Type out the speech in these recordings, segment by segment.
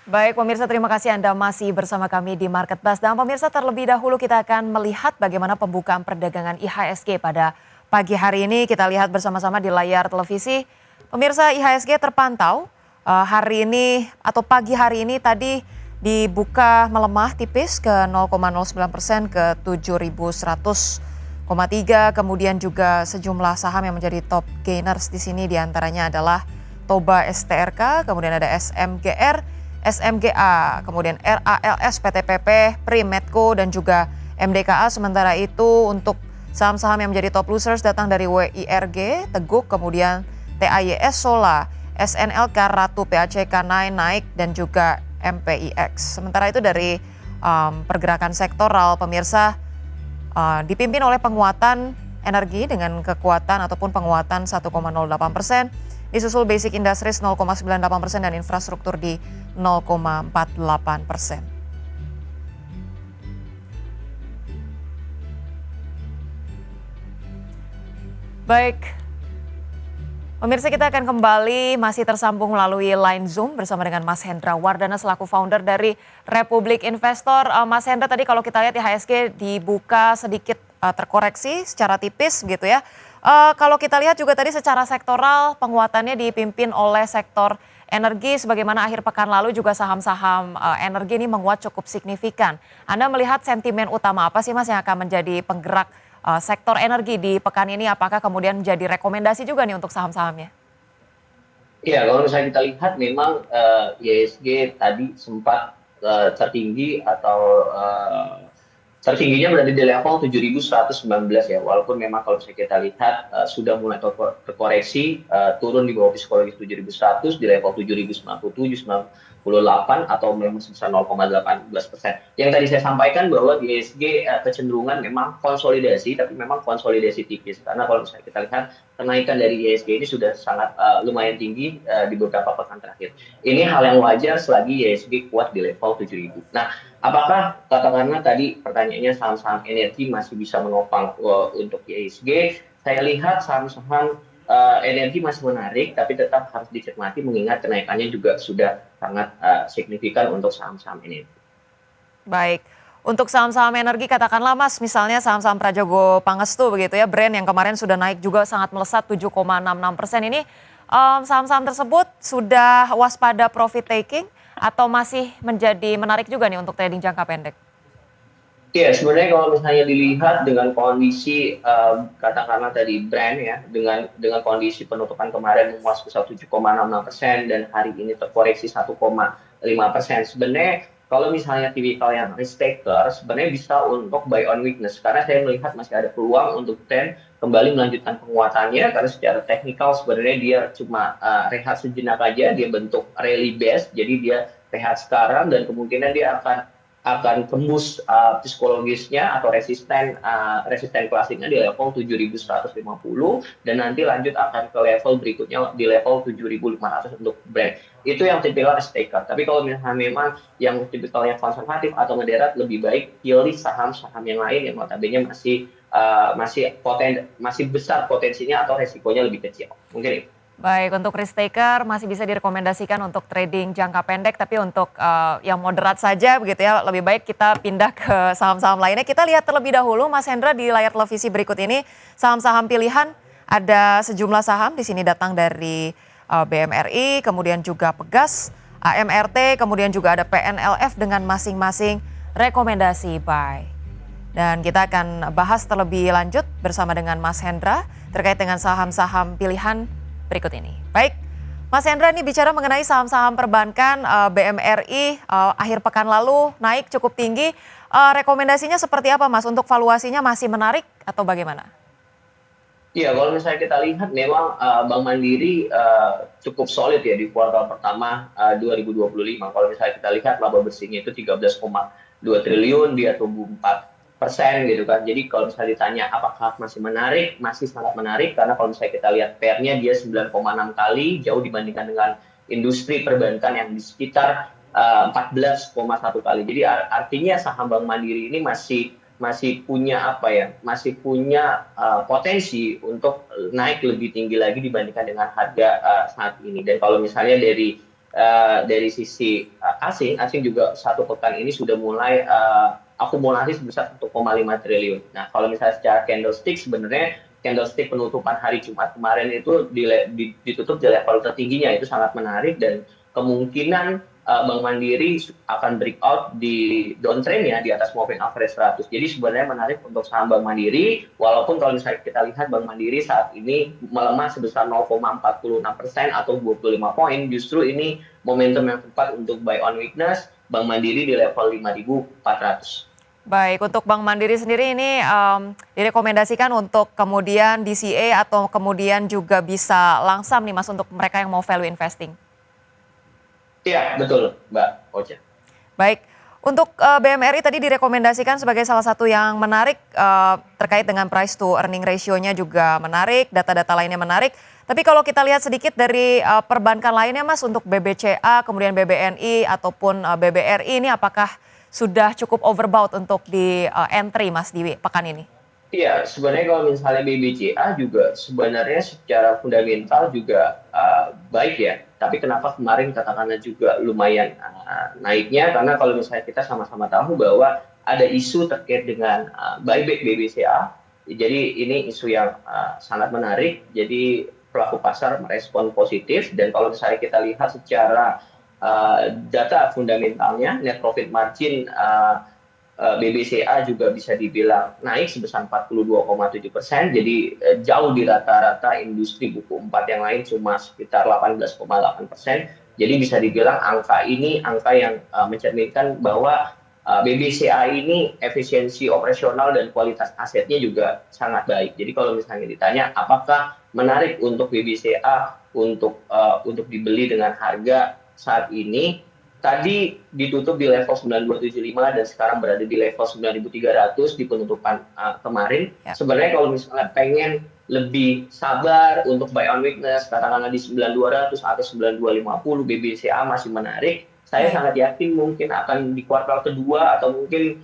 Baik pemirsa, terima kasih Anda masih bersama kami di Market Buzz. Dan pemirsa, terlebih dahulu kita akan melihat bagaimana pembukaan perdagangan IHSG pada pagi hari ini. Kita lihat bersama-sama di layar televisi. Pemirsa, IHSG terpantau hari ini atau pagi hari ini tadi dibuka melemah tipis ke 0,09% ke 7.100,3. Kemudian juga sejumlah saham yang menjadi top gainers di sini diantaranya adalah Toba STRK, kemudian ada SMGR, SMGA, kemudian RALS, PTPP, Primetco, dan juga MDKA. Sementara itu untuk saham-saham yang menjadi top losers datang dari WIRG, Teguk, kemudian TAYS, Sola, SNLK, Ratu, PACK, naik dan juga MPIX. Sementara itu dari pergerakan sektoral, pemirsa, dipimpin oleh penguatan energi dengan kekuatan ataupun penguatan 1,08%. Disusul Basic Industries 0,98% dan infrastruktur di 0,48%. Baik, pemirsa, kita akan kembali masih tersambung melalui line Zoom bersama dengan Mas Hendra Wardana selaku founder dari Republik Investor. Mas Hendra, tadi kalau kita lihat IHSG dibuka sedikit terkoreksi secara tipis gitu ya. Kalau kita lihat juga tadi secara sektoral penguatannya dipimpin oleh sektor energi, sebagaimana akhir pekan lalu juga saham-saham energi ini menguat cukup signifikan. Anda melihat sentimen utama apa sih Mas yang akan menjadi penggerak sektor energi di pekan ini? Apakah kemudian menjadi rekomendasi juga nih untuk saham-sahamnya? Iya, kalau misalnya kita lihat memang IHSG tadi sempat tertinggi atau tertingginya berada di level 7.119 ya, walaupun memang kalau misalnya kita lihat sudah mulai terkoreksi, turun di bawah psikologis 7.100 di level 7.097, 98 atau memang sebesar 0,18%. Yang tadi saya sampaikan bahwa di IHSG kecenderungan memang konsolidasi, tapi memang konsolidasi tipis. Karena kalau misalnya kita lihat kenaikan dari IHSG ini sudah sangat lumayan tinggi di beberapa pekan terakhir. Ini hal yang wajar selagi IHSG kuat di level 7.000. Nah, apakah katakanlah tadi pertanyaannya saham-saham energi masih bisa menopang untuk IHSG? Saya lihat saham-saham energi masih menarik, tapi tetap harus dicermati mengingat kenaikannya juga sudah sangat signifikan untuk saham-saham energi. Baik, untuk saham-saham energi katakanlah Mas, misalnya saham-saham Prajogo Pangestu begitu ya, brand yang kemarin sudah naik juga sangat melesat 7,66% ini, saham-saham tersebut sudah waspada profit taking atau masih menjadi menarik juga nih untuk trading jangka pendek? Iya, sebenarnya kalau misalnya dilihat dengan kondisi katakanlah tadi brand ya, dengan kondisi penutupan kemarin menguat sebesar 7,66% dan hari ini terkoreksi 1,5%. Sebenarnya kalau misalnya tipikal yang risk taker, sebenarnya bisa untuk buy on weakness karena saya melihat masih ada peluang untuk trend kembali melanjutkan penguatannya karena secara teknikal sebenarnya dia cuma rehat sejenak aja, dia bentuk rally base, jadi dia rehat sekarang dan kemungkinan dia akan tembus psikologisnya atau resisten klasiknya di level 7.150 dan nanti lanjut akan ke level berikutnya di level 7.500 untuk brand. Itu yang tipikal risk taker. Tapi kalau misalnya memang yang tipikalnya konservatif atau moderat, lebih baik pilih saham-saham yang lain yang notabene masih besar potensinya atau resikonya lebih kecil. Mungkin itu. Baik, untuk risk taker masih bisa direkomendasikan untuk trading jangka pendek, tapi untuk yang moderat saja begitu ya, lebih baik kita pindah ke saham-saham lainnya. Kita lihat terlebih dahulu Mas Hendra di layar televisi berikut ini, saham-saham pilihan ada sejumlah saham di sini datang dari BMRI, kemudian juga Pegas, AMRT, kemudian juga ada PNLF dengan masing-masing rekomendasi buy. Dan kita akan bahas terlebih lanjut bersama dengan Mas Hendra terkait dengan saham-saham pilihan berikut ini. Baik, Mas Hendra, ini bicara mengenai saham-saham perbankan, BMRI akhir pekan lalu naik cukup tinggi. Rekomendasinya seperti apa Mas? Untuk valuasinya masih menarik atau bagaimana? Iya, kalau misalnya kita lihat memang Bank Mandiri cukup solid ya di kuartal pertama 2025. Kalau misalnya kita lihat laba bersihnya itu 13,2 triliun, dia tumbuh 4% gitu kan. Jadi kalau misalnya ditanya apakah masih menarik, masih sangat menarik karena kalau misalnya kita lihat PER-nya dia 9,6 kali, jauh dibandingkan dengan industri perbankan yang di sekitar 14,1 kali. Jadi artinya saham Bank Mandiri ini masih punya potensi untuk naik lebih tinggi lagi dibandingkan dengan harga saat ini. Dan kalau misalnya dari dari sisi asing juga satu pekan ini sudah mulai akumulasi sebesar 1,5 triliun. Nah, kalau misalnya secara candlestick sebenarnya candlestick penutupan hari Jumat kemarin itu ditutup di level tertingginya, itu sangat menarik dan kemungkinan Bank Mandiri akan breakout di downtrend-nya di atas moving average 100. Jadi sebenarnya menarik untuk saham Bank Mandiri, walaupun kalau misalnya kita lihat Bank Mandiri saat ini melemah sebesar 0,46% atau 25 poin, justru ini momentum yang tepat untuk buy on weakness Bank Mandiri di level 5.400. Baik, untuk Bank Mandiri sendiri ini direkomendasikan untuk kemudian DCA atau kemudian juga bisa langsam nih Mas untuk mereka yang mau value investing. Iya, betul Mbak Ocha. Baik, untuk BMRI tadi direkomendasikan sebagai salah satu yang menarik terkait dengan price to earning ratio-nya juga menarik, data-data lainnya menarik. Tapi kalau kita lihat sedikit dari perbankan lainnya Mas, untuk BBCA, kemudian BBNI ataupun BBRI ini apakah sudah cukup overbought untuk di entry Mas di pekan ini? Iya, sebenarnya kalau misalnya BBCA juga sebenarnya secara fundamental juga baik ya. Tapi kenapa kemarin katakanlah juga lumayan naiknya? Karena kalau misalnya kita sama-sama tahu bahwa ada isu terkait dengan buyback BBCA. Jadi ini isu yang sangat menarik. Jadi pelaku pasar merespon positif. Dan kalau misalnya kita lihat secara data fundamentalnya, net profit margin BBCA juga bisa dibilang naik sebesar 42,7%, jadi jauh di rata-rata industri buku 4 yang lain cuma sekitar 18,8%. Jadi bisa dibilang angka ini angka yang mencerminkan bahwa BBCA ini efisiensi operasional dan kualitas asetnya juga sangat baik. Jadi kalau misalnya ditanya apakah menarik untuk BBCA untuk dibeli dengan harga saat ini, tadi ditutup di level 9275 dan sekarang berada di level 9300 di penutupan kemarin. Ya. Sebenarnya kalau misalnya pengen lebih sabar untuk buy on weakness, katakanlah di 9200 atau 9250, BBCA masih menarik. Saya sangat yakin mungkin akan di kuartal kedua atau mungkin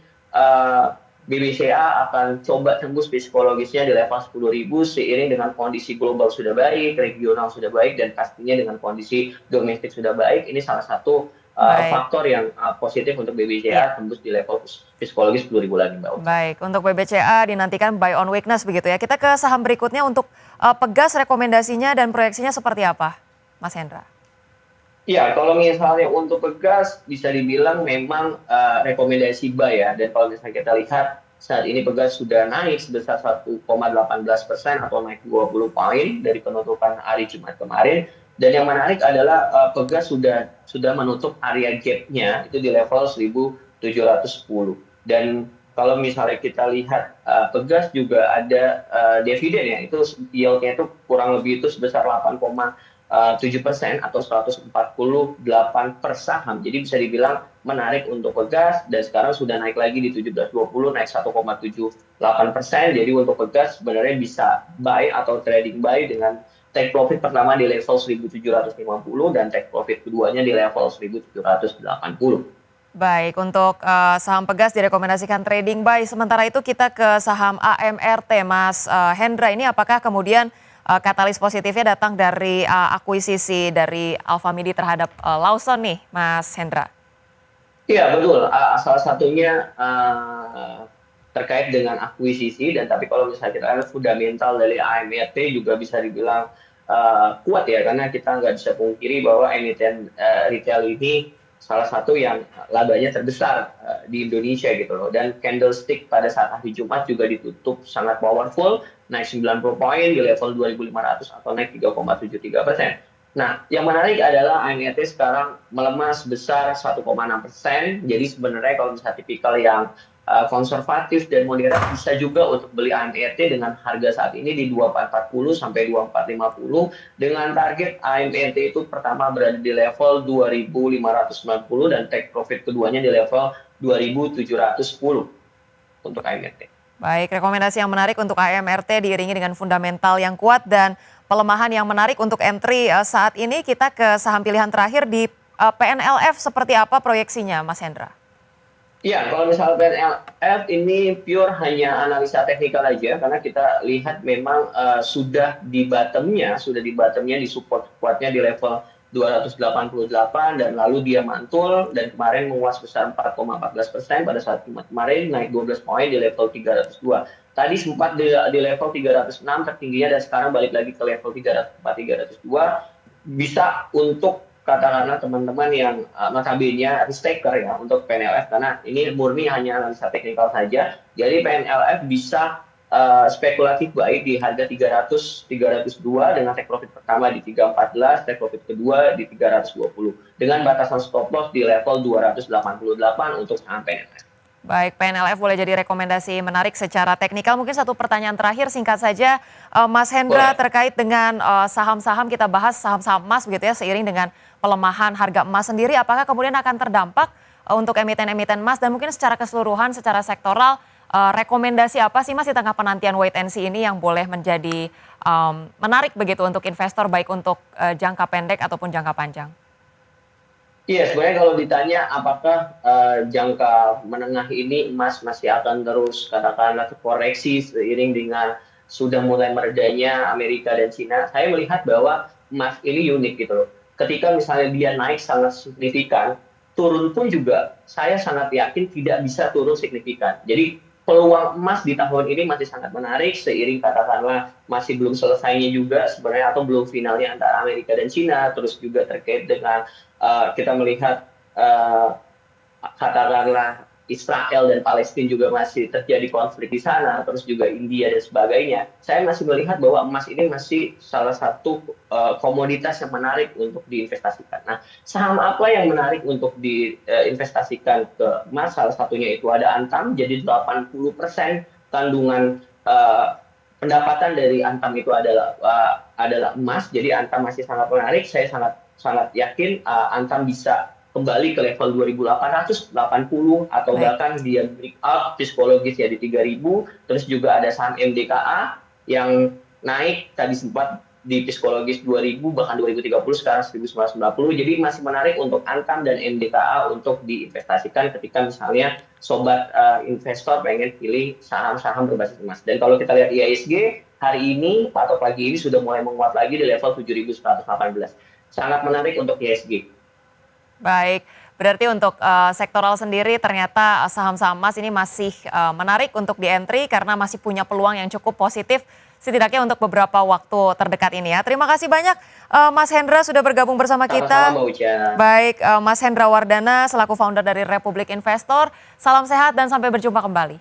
BBCA akan coba tembus psikologisnya di level 10.000 seiring dengan kondisi global sudah baik, regional sudah baik, dan pastinya dengan kondisi domestik sudah baik. Ini salah satu faktor yang positif untuk BBCA tembus di level psikologis 10.000 lagi Mbak. Baik, untuk BBCA dinantikan buy on weakness begitu ya. Kita ke saham berikutnya untuk Pegas, rekomendasinya dan proyeksinya seperti apa Mas Hendra? Iya, kalau misalnya untuk Pegas bisa dibilang memang rekomendasi buy ya. Dan kalau misalnya kita lihat saat ini Pegas sudah naik sebesar 1,18% atau naik 20 poin dari penutupan hari Jumat kemarin. Dan yang menarik adalah Pegas sudah menutup area gap-nya itu di level 1.710. Dan kalau misalnya kita lihat Pegas juga ada dividen ya, itu yield-nya itu kurang lebih itu sebesar 8,7% atau 148 per saham. Jadi bisa dibilang menarik untuk Pegas dan sekarang sudah naik lagi di 17.20, naik 1,78%. Jadi untuk Pegas sebenarnya bisa buy atau trading buy dengan take profit pertama di level 1.750 dan take profit keduanya di level 1.780. Baik, untuk saham Pegas direkomendasikan trading buy. Sementara itu kita ke saham AMRT, Mas Hendra. Ini apakah kemudian katalis positifnya datang dari akuisisi dari Alfamidi terhadap Lawson nih, Mas Hendra? Iya, betul. Salah satunya terkait dengan akuisisi, dan tapi kalau misalnya kita lihat fundamental dari AMRT juga bisa dibilang kuat ya, karena kita nggak bisa pungkiri bahwa emiten retail ini salah satu yang labanya terbesar di Indonesia gitu loh. Dan candlestick pada saat hari Jumat juga ditutup sangat powerful, naik 90 poin di level 2.500 atau naik 3,73%. Nah, yang menarik adalah AMRT sekarang melemah sebesar 1,6%. Jadi sebenarnya kalau misalnya tipikal yang konservatif dan moderat bisa juga untuk beli AMRT dengan harga saat ini di 2440 sampai 2450 dengan target AMRT itu pertama berada di level 2590 dan take profit keduanya di level 2710 untuk AMRT. Baik, rekomendasi yang menarik untuk AMRT diiringi dengan fundamental yang kuat dan pelemahan yang menarik untuk entry saat ini. Kita ke saham pilihan terakhir di PNLF, seperti apa proyeksinya Mas Hendra? Iya, kalau misalnya PNLF ini pure hanya analisa teknikal aja, karena kita lihat memang sudah di bottomnya di support kuatnya di level 288 dan lalu dia mantul dan kemarin menguat sebesar 4,14% pada saat Jumat kemarin naik 12 poin di level 302. Tadi sempat di level 306 tertingginya dan sekarang balik lagi ke level 304 302 bisa untuk katakanlah teman-teman yang notabene risk taker ya untuk PNLF karena ini murni hanya analisa teknikal saja. Jadi PNLF bisa spekulatif baik di harga 300 302 dengan take profit pertama di 314, take profit kedua di 320 dengan batasan stop loss di level 288 untuk saham PNLF. Baik, PNLF boleh jadi rekomendasi menarik secara teknikal. Mungkin satu pertanyaan terakhir singkat saja, Mas Hendra, Boleh. terkait dengan saham-saham, kita bahas saham-saham emas begitu ya, seiring dengan pelemahan harga emas sendiri, apakah kemudian akan terdampak untuk emiten-emiten emas dan mungkin secara keseluruhan, secara sektoral, rekomendasi apa sih Mas di tengah penantian wait and see ini yang boleh menjadi menarik begitu untuk investor baik untuk jangka pendek ataupun jangka panjang? Iya, sebenarnya kalau ditanya apakah jangka menengah ini emas masih akan terus katakanlah koreksi seiring dengan sudah mulai meredanya Amerika dan Cina, saya melihat bahwa emas ini unik gitu loh. Ketika misalnya dia naik sangat signifikan, turun pun juga saya sangat yakin tidak bisa turun signifikan. Jadi peluang emas di tahun ini masih sangat menarik seiring katakanlah masih belum selesainya juga sebenarnya atau belum finalnya antara Amerika dan Cina, terus juga terkait dengan kita melihat katakanlah Israel dan Palestina juga masih terjadi konflik di sana, terus juga India dan sebagainya. Saya masih melihat bahwa emas ini masih salah satu komoditas yang menarik untuk diinvestasikan. Nah, saham apa yang menarik untuk diinvestasikan ke emas? Salah satunya itu ada Antam, jadi 80% kandungan pendapatan dari Antam itu adalah emas. Jadi Antam masih sangat menarik. Saya sangat yakin Antam bisa kembali ke level 2.880 atau bahkan dia breakout psikologis ya di 3.000. Terus juga ada saham MDKA yang naik tadi sempat di psikologis 2.000 bahkan 2030 sekarang 1.990. Jadi masih menarik untuk Antam dan MDKA untuk diinvestasikan ketika misalnya sobat investor pengen pilih saham-saham berbasis emas. Dan kalau kita lihat IHSG hari ini atau pagi ini sudah mulai menguat lagi di level 7.118. Sangat menarik untuk IHSG. Baik, berarti untuk sektoral sendiri ternyata saham-saham emas ini masih menarik untuk di-entry karena masih punya peluang yang cukup positif setidaknya untuk beberapa waktu terdekat ini ya. Terima kasih banyak Mas Hendra sudah bergabung bersama kita. Sama-sama, Mbak Uca. Baik, Mas Hendra Wardana selaku founder dari Republik Investor. Salam sehat dan sampai berjumpa kembali.